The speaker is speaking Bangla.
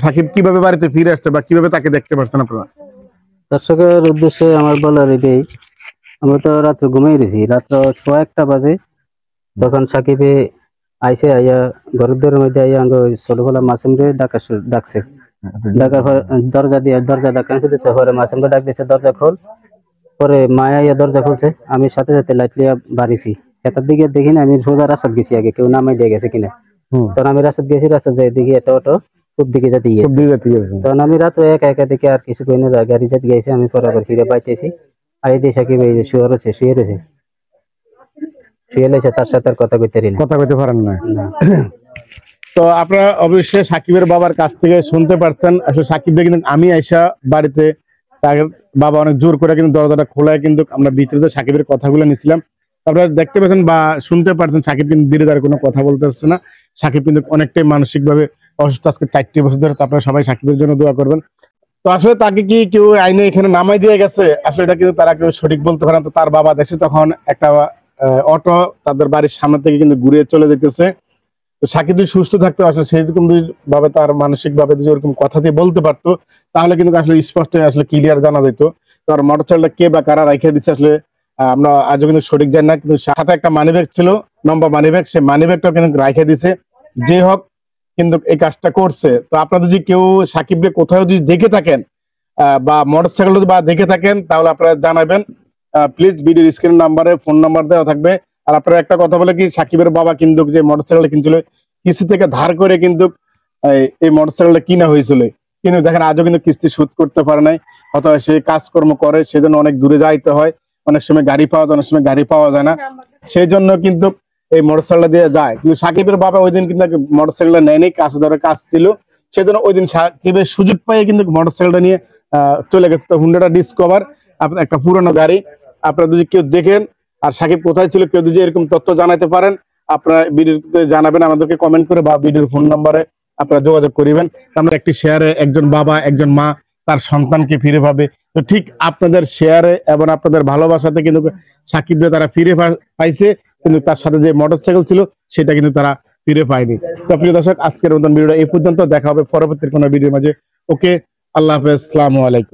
সাকিব কিভাবে বাড়িতে ফিরে আসছে বা কিভাবে তাকে দেখতে পাচ্ছেন আপনারা? দর্শকের উদ্দেশ্যে আমার বলার এটাই, আমরা তো রাত্রে ঘুমাই রয়েছি, রাত্র 1:15 বাজে তখন সাকিবে আইসে, আইয়া ঘরের মধ্যে আইয়া ছোটবেলা মাসুমরে ডাকছে। ডাকার পর দরজা ডাকা শুনতেছে, পরে মাসুমকে ডাক দিছে দরজা খোল। পরে মায়া আইয়া দরজা খুলছে, আমি সাথে সাথে লাইট লিয়া বাড়িছি। এটার দিকে দেখি না, আমি সোজা রাস্তাত গেছি, আগে কেউ নামাই দিয়ে গেছে কিনা। তখন আমি রাস্তাত গেছি, রাস্তাত যাই দেখি একটা অটো খুব দিকে যেতে গিয়েছে। তখন আমি রাত্রে একা একা দেখে আর কিছু কই না, গাড়ি যেতে গেছি। আমি পরে আবার ফিরে পাইতেছি, আই দিয়ে সাকিব এই যে শুয়ে রয়েছে, তার সাথে আর কথা কইতে পারেন না। তো আপনারা অবশ্যই সাকিবের বাবার কাছ থেকে শুনতে পারছেন, আসলে সাকিবকে কিন্তু আমি আইসা বাড়িতে তার বাবা অনেক জোর করে কিন্তু দরজাটা খোলায় কিন্তু আমরা ভিতরে সাকিবের কথাগুলো নিছিলাম। আপনারা দেখতে পাচ্ছেন বা শুনতে পারছেন সাকিব কিন্তু ধীরে ধীরে কোনো কথা বলতে পারছে না। সাকিব কিন্তু অনেকটাই মানসিক ভাবে অসুস্থ, আজকে 4টি বছর ধরে। তো আপনারা সবাই সাকিবের জন্য দোয়া করবেন। তো আসলে তাকে কি কেউ আইনে এখানে নামাই দিয়ে গেছে, আসলে এটা কিন্তু তারা কেউ সঠিক বলতে পারে না। তো তার বাবা দেখছে তখন একটা অটো তাদের বাড়ির সামনে থেকে কিন্তু ঘুরে চলে যেতেছে। তো সাকিব যদি সুস্থ থাকতো, আসলে সেরকম ভাবে তার মানসিক ভাবে যদি ওরকম কথা দিয়ে বলতে পারতো, তাহলে কিন্তু আসলে স্পষ্ট আসলে ক্লিয়ার জানা যেত তার মোটরসাইকেলটা কে বা কারা রাইখে দিচ্ছে। আসলে আমরা আজও কিন্তু সঠিক জানি না, কিন্তু সাথে একটা মানি ব্যাগ ছিল, লম্বা মানি ব্যাগ, সেই মানি ব্যাগটাও কিন্তু রাইখে দিছে। যে হোক কিন্তু এই কাজটা করছে। তো আপনারা যদি কেউ সাকিবকে কোথাও যদি দেখে থাকেন বা মোটরসাইকেল বা দেখে থাকেন, তাহলে আপনারা জানাবেন। প্লিজ ভিডিওর স্ক্রিন নাম্বারে ফোন নাম্বার দেওয়া থাকবে। আর আপনারা একটা কথা বলে কি, সাকিবের বাবা কিন্তু যে মোটরসাইকেল কিনছিল কিস্তি থেকে ধার করে কিন্তু এই মোটরসাইকেলটা কিনা হয়েছিল, কিন্তু দেখেন আজও কিন্তু কিস্তি শোধ করতে পারে নাই। অথবা সে কাজকর্ম করে, সেজন্য অনেক দূরে যাইতে হয়, অনেক সময় গাড়ি পাওয়া যায়, অনেক সময় গাড়ি পাওয়া যায় না, সেই জন্য কিন্তু এই মোটরসাইকেলটা দিয়ে যায়। কিন্তু সাকিবের বাবা ওই দিন কিন্তু মোটরসাইকেলটা নেয়নি, কাজ ধরে কাজ ছিল, সেজন্য ওই দিন সাকিবের সুযোগ পাইয়ে কিন্তু মোটরসাইকেলটা নিয়ে চলে গেছে। তো হুন্ডাটা ডিসকভার, একটা পুরনো গাড়ি। আপনারা যদি কেউ দেখেন আর সাকিব কোথায় ছিল, কেউ যদি এরকম তথ্য জানাতে পারেন, আপনারা ভিডিওতে জানাবেন আমাদেরকে কমেন্ট করে বা ভিডিওর ফোন নাম্বারে আপনারা যোগাযোগ করিবেন। আমরা একটি শেয়ারে একজন বাবা একজন মা তার সন্তানকে ফিরে পাবে। তো ঠিক আপনাদের শেয়ারে এবং আপনাদের ভালোবাসাতে কিন্তু সাকিবকে তারা ফিরে পাইছে, কিন্তু তার সাথে যে মোটরসাইকেল ছিল সেটা কিন্তু তারা ফিরে পায়নি। তো প্রিয় দর্শক, আজকের মতন ভিডিওটা এই পর্যন্ত, দেখা হবে পরবর্তী কোনো ভিডিওর মাঝে। ওকে, আল্লাহ হাফেজ, আসসালামু আলাইকুম।